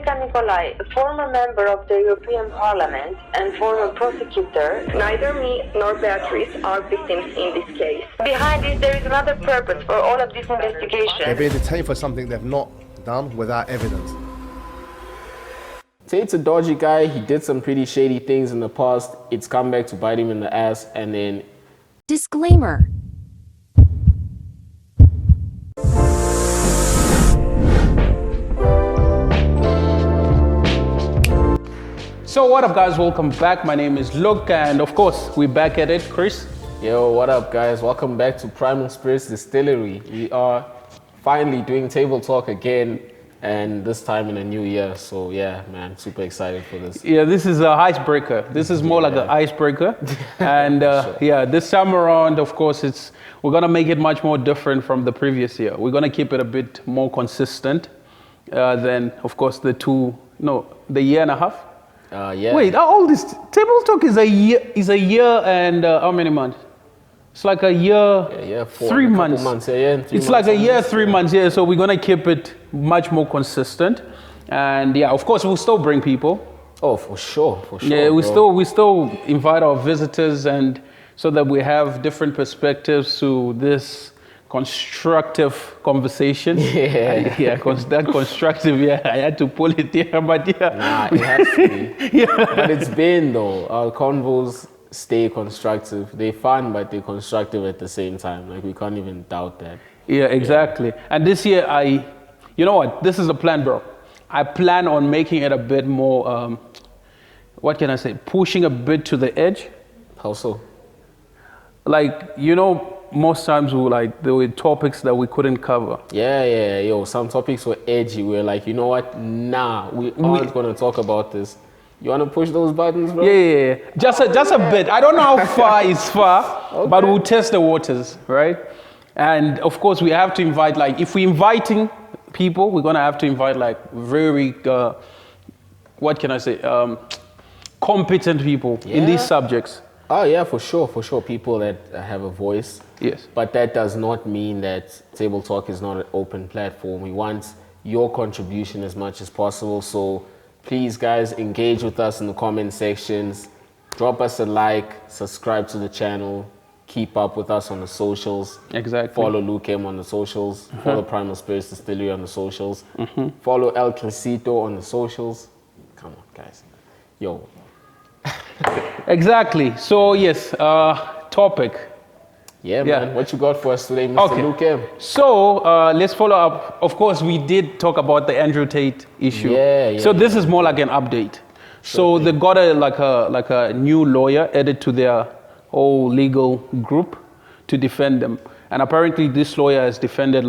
Monica Nicolai, a former member of the European Parliament and former prosecutor. Neither me nor Beatrice are victims in this case. Behind this, there is another purpose for all of this investigation. They're being detained for something they've not done without evidence. Tate's a dodgy guy. He did some pretty shady things in the past. It's come back to bite him in the ass, and then... Disclaimer. So what up, guys? Welcome back. My name is Luke, and of course we're back at it. Chris? Yo, what up, guys? Welcome back to Primal Spirits Distillery. We are finally doing table talk again, and this time in a new year. So yeah, man, super excited for this. Yeah, this is an icebreaker. This is more like an icebreaker. And Sure. yeah, this time around, of course, we're gonna make it much more different from the previous year. We're gonna keep it a bit more consistent than, of course, the year and a half. Yeah. Wait, all this table talk is a year and how many months? It's like a year, Yeah, 3 months. Yeah, It's like a year, 3 months. Yeah, so we're gonna keep it much more consistent, and yeah, of course, we'll still bring people. Oh, for sure. Yeah, we bro. still invite our visitors, and so that we have different perspectives to this constructive conversation. Yeah. That constructive. Yeah, I had to pull it here, but yeah. Nah, it has to be. Yeah. But it's been though. Our convos stay constructive. They're fun, but they're constructive at the same time. Like, we can't even doubt that. Yeah, exactly. And this year, you know what? This is the plan, bro. I plan on making it a bit more, what can I say? Pushing a bit to the edge. How so? Like, most times there were topics that we couldn't cover. Yeah. Yo, some topics were edgy. We were like, you know what? Nah, we aren't going to talk about this. You want to push those buttons, bro? Yeah. Just a bit. I don't know how far is far, Okay. but we'll test the waters, right? And of course, we have to invite, if we're inviting people, we're going to have to invite very, what can I say, competent people in these subjects. Oh, yeah, for sure. People that have a voice. Yes. But that does not mean that Table Talk is not an open platform. We want your contribution as much as possible. So please, guys, engage with us in the comment sections. Drop us a like, subscribe to the channel, keep up with us on the socials. Exactly. Follow Luke M on the socials. Follow Primal Spirits Distillery on the socials. Follow El Clasito on the socials. Come on, guys. Yo. Exactly. So yes, topic. Yeah, man. What you got for us today, Mr. Luke M? So let's follow up. Of course, we did talk about the Andrew Tate issue. Yeah. So this is more like an update. So they got a new lawyer added to their whole legal group to defend them. And apparently this lawyer has defended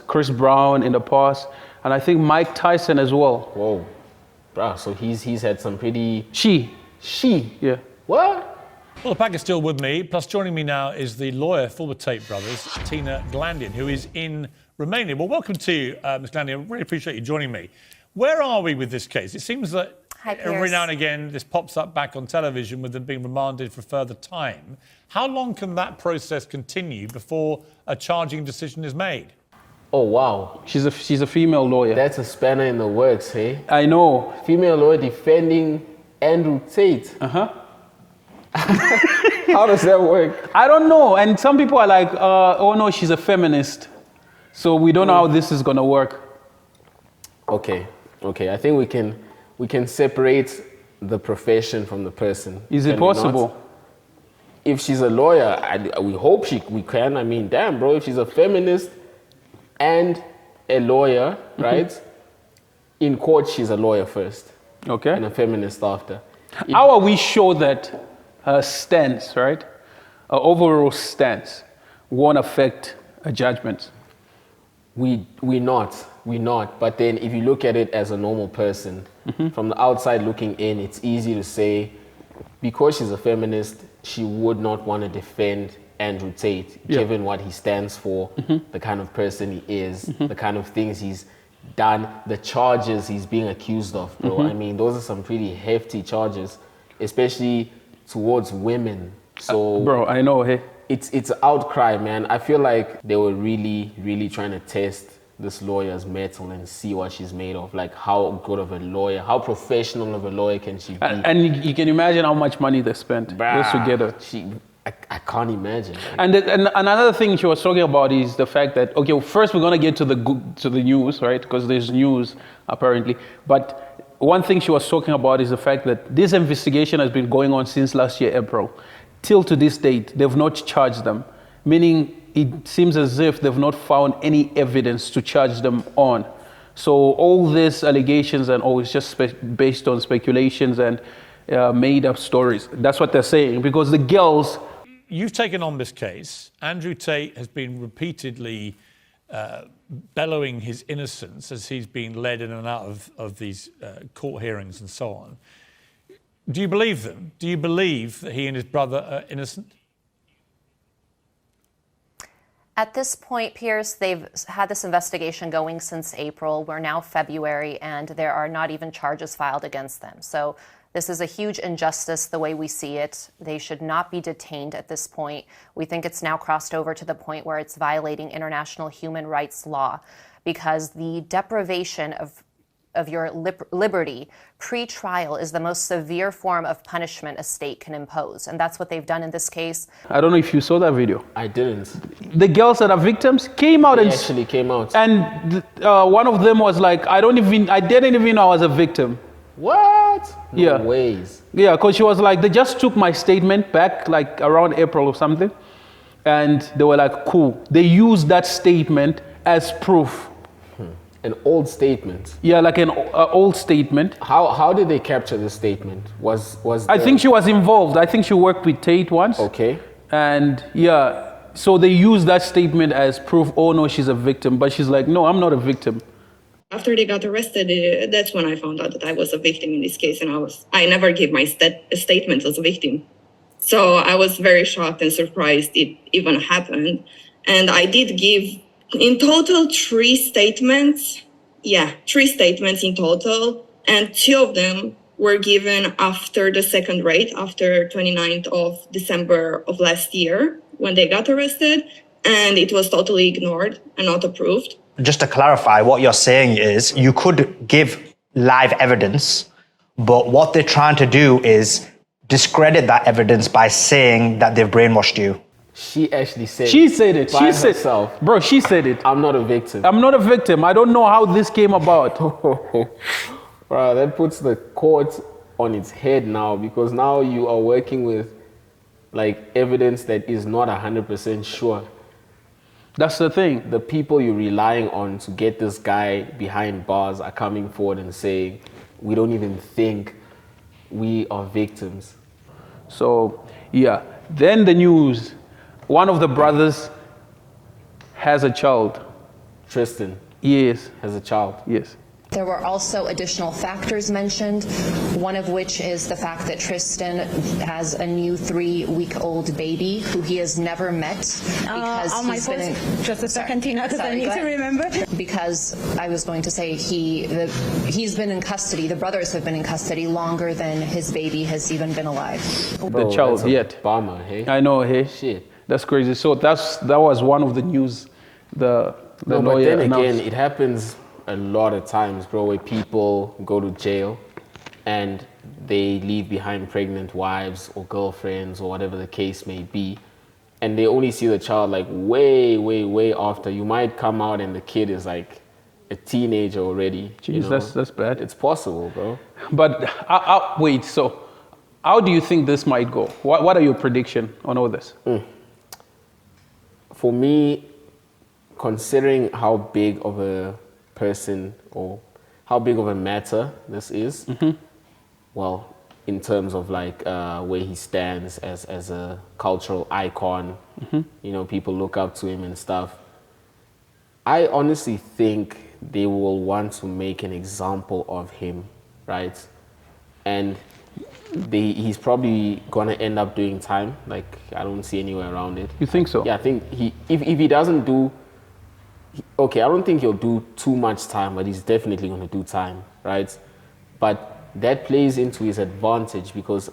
Chris Brown in the past, and I think Mike Tyson as well. Whoa. Bruh, so he's had some pretty... She. Yeah. What? Well, the pack is still with me. Plus, joining me now is the lawyer for the Tate brothers, Tina Glandian, who is in Romania. Well, welcome to you, Ms. Glandian. I really appreciate you joining me. Where are we with this case? It seems that every now and again this pops up back on television with them being remanded for further time. How long can that process continue before a charging decision is made? Oh, wow. She's a female lawyer. That's a spanner in the works, hey? I know. Female lawyer defending Andrew Tate. How does that work? I don't know. And some people are like, oh no, she's a feminist. So we don't know how this is going to work. Okay. I think we can separate the profession from the person. Is it possible? If she's a lawyer, we hope we can. I mean, damn, bro, if she's a feminist and a lawyer, right? In court, she's a lawyer first. Okay. And a feminist after. How are we sure that her stance, right? Her overall stance won't affect a judgment? We're not. But then if you look at it as a normal person, from the outside looking in, it's easy to say, because she's a feminist, she would not want to defend Andrew Tate, given what he stands for, the kind of person he is, the kind of things he's done, the charges he's being accused of, bro. I mean, those are some pretty hefty charges, especially towards women. So, bro, I know, hey. It's an outcry, man. I feel like they were really, really trying to test this lawyer's metal and see what she's made of. Like, how good of a lawyer, how professional of a lawyer can she be? And you can imagine how much money they spent just together. I can't imagine. And another thing she was talking about is the fact that, okay, well, first we're going to get to the news, right? Because there's news apparently. But one thing she was talking about is the fact that this investigation has been going on since last year, April. Till to this date, they've not charged them, meaning it seems as if they've not found any evidence to charge them on. So all these allegations and all is just based on speculations and made up stories. That's what they're saying, because the girls... You've taken on this case. Andrew Tate has been repeatedly bellowing his innocence as he's been led in and out of these court hearings and so on. Do you believe them? Do you believe that he and his brother are innocent? At this point, Pierce, they've had this investigation going since April. We're now February, and there are not even charges filed against them. So this is a huge injustice the way we see it. They should not be detained at this point. We think it's now crossed over to the point where it's violating international human rights law, because the deprivation of your liberty pre-trial is the most severe form of punishment a state can impose. And that's what they've done in this case. I don't know if you saw that video. I didn't. The girls that are victims came out They actually came out. And one of them was like, I didn't even know I was a victim. What? No ways. Yeah, because she was like, they just took my statement back like around April or something. And they were like, cool. They used that statement as proof. An old statement. Yeah, like an old statement. How did they capture the statement? I think she was involved. I think she worked with Tate once. Okay. And yeah, so they used that statement as proof. Oh no, she's a victim. But she's like, no, I'm not a victim. After they got arrested, that's when I found out that I was a victim in this case, and I never gave my statement as a victim. So I was very shocked and surprised it even happened. And I did give in total 3 statements. Yeah, 3 statements in total. And 2 of them were given after the second raid, after 29th of December of last year, when they got arrested. And it was totally ignored and not approved. Just to clarify, what you're saying is you could give live evidence, but what they're trying to do is discredit that evidence by saying that they've brainwashed you. She actually said She said it. By She herself. said, bro, she said it. I'm not a victim. I'm not a victim. I don't know how this came about. Bro, that puts the court on its head now, because now you are working with like evidence that is not 100% sure. That's the thing. The people you're relying on to get this guy behind bars are coming forward and saying, we don't even think we are victims. So, yeah. Then the news, one of the brothers has a child. Tristan. Yes. Has a child. Yes. There were also additional factors mentioned, one of which is the fact that Tristan has a new 3-week-old baby who he has never met. Because he's been just a second, Tina, because I need to remember. Because I was going to say he's been in custody, the brothers have been in custody longer than his baby has even been alive. Bro, the child that's a yet. Bummer, hey? I know, hey? Shit. That's crazy. So that was one of the news the No, but lawyer then announced. again, it happens a lot of times, bro, where people go to jail and they leave behind pregnant wives or girlfriends or whatever the case may be, and they only see the child like way after. You might come out and the kid is like a teenager already. Jeez, you know? that's bad. It's possible, bro. But wait, so how do you think this might go? What are your predictions on all this? For me, considering how big of a person or how big of a matter this is, well, in terms of like where he stands as a cultural icon, you know, people look up to him and stuff. I honestly think they will want to make an example of him, right? And he's probably gonna end up doing time. Like, I don't see any way around it. You think so? Yeah, I think if he doesn't do, okay, I don't think he'll do too much time, but he's definitely going to do time, right? But that plays into his advantage because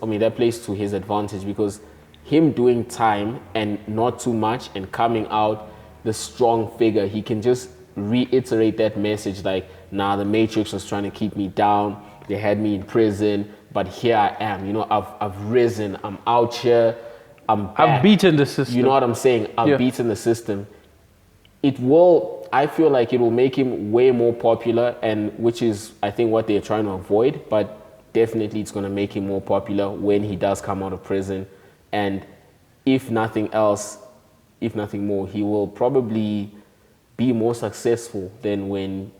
him doing time and not too much and coming out the strong figure, he can just reiterate that message like, nah, the Matrix was trying to keep me down. They had me in prison, but here I am. You know, I've risen. I'm out here. I've beaten the system. You know what I'm saying? I've beaten the system. I feel like it will make him way more popular, and which is, I think, what they're trying to avoid, but definitely it's going to make him more popular when he does come out of prison. And if nothing else, if nothing more, he will probably be more successful than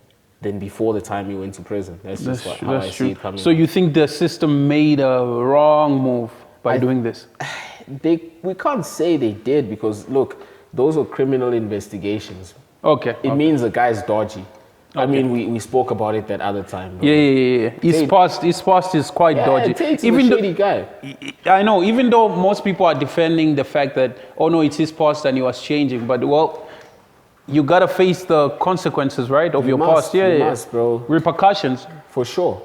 before the time he went to prison. That's how I see it coming. So you think the system made a wrong move by doing this? We can't say they did, because look, those were criminal investigations. Okay. It means the guy's dodgy. I mean, we spoke about it that other time. Bro. Yeah. His past is quite dodgy. Tate's a shady guy. I know, even though most people are defending the fact that, oh no, it's his past and he was changing, but well, you gotta face the consequences, right, of your past. You must, bro. Repercussions. For sure.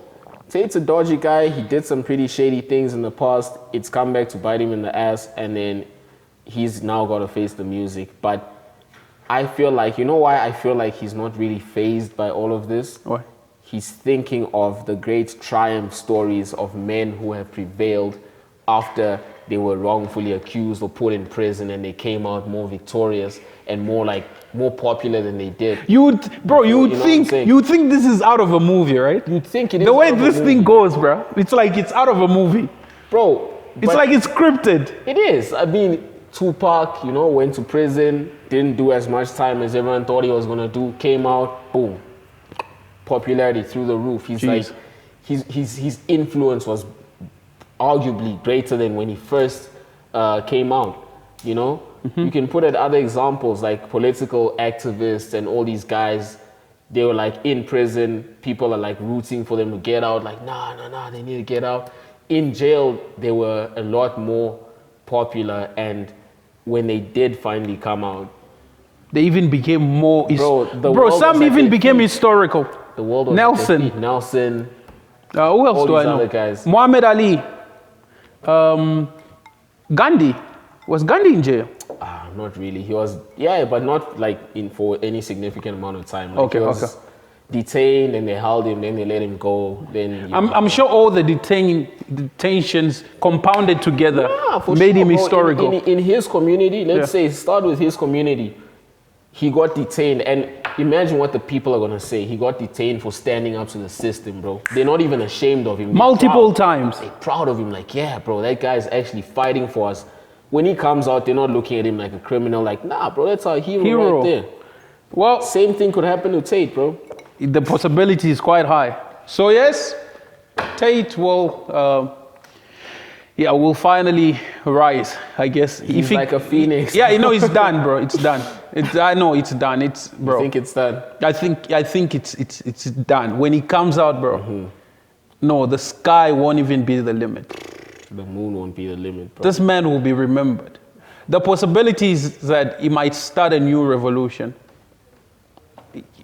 Tate's a dodgy guy. He did some pretty shady things in the past. It's come back to bite him in the ass, and then he's now got to face the music. But I feel like, you know why I feel like he's not really fazed by all of this? Why? He's thinking of the great triumph stories of men who have prevailed after they were wrongfully accused or put in prison, and they came out more victorious and more popular than they did. You would think this is out of a movie, right? You'd think it is. The way this thing goes, bro, it's like it's out of a movie. Bro. It's like it's scripted. It is. I mean, Tupac, went to prison, didn't do as much time as everyone thought he was gonna do, came out, boom. Popularity through the roof. He's like, his influence was arguably greater than when he first came out, Mm-hmm. You can put at other examples like political activists and all these guys. They were like in prison. People are like rooting for them to get out. Like, nah, they need to get out. In jail, they were a lot more popular. And when they did finally come out, they even became more. Some even became historical. The world was Nelson. Who else do I know? Other guys. Muhammad Ali. Gandhi. Was Gandhi in jail? Not really. He was, but not like for any significant amount of time. Like he was detained, and they held him, then they let him go. Then I'm sure all the detentions compounded together made him historical. In his community, let's say start with his community. He got detained, and imagine what the people are gonna say. He got detained for standing up to the system, bro. They're not even ashamed of him. Multiple times. They're proud of him. Like, yeah, bro, that guy's actually fighting for us. When he comes out, they're not looking at him like a criminal. Like, nah, bro, that's our hero right there. Well, same thing could happen to Tate, bro. The possibility is quite high. So yes, Tate will finally rise, I guess. He's like a phoenix. Yeah, it's done, bro. It's done. I know it's done. It's, bro. You think it's done? I think it's done. When he comes out, bro, no, the sky won't even be the limit. The moon won't be the limit, bro. This man will be remembered. The possibility is that he might start a new revolution.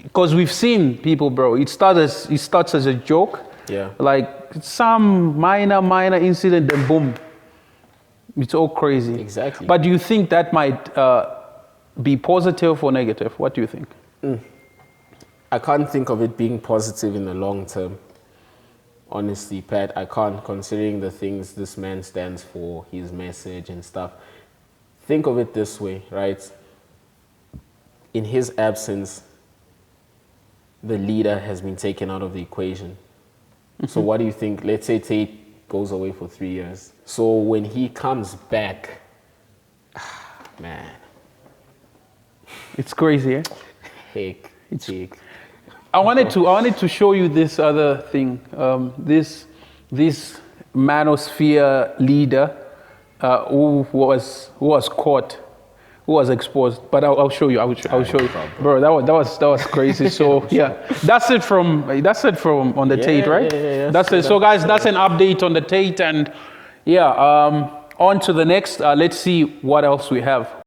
Because we've seen people, bro. It starts as a joke. Yeah. Like some minor incident, then boom. It's all crazy. Exactly. But do you think that might be positive or negative? What do you think? I can't think of it being positive in the long term. Honestly, Pat, I can't, considering the things this man stands for, his message and stuff. Think of it this way, right? In his absence, the leader has been taken out of the equation. So what do you think? Let's say Tate goes away for 3 years. So when he comes back, man. It's crazy, eh? Heck, it's heck. I wanted to show you this other thing. This manosphere leader who was caught, who was exposed. But I'll show you. I'll show you, bro. That was crazy. So yeah, that's it from on the Tate, right? Yeah, that's it. So guys, that's an update on the Tate, and on to the next. Let's see what else we have.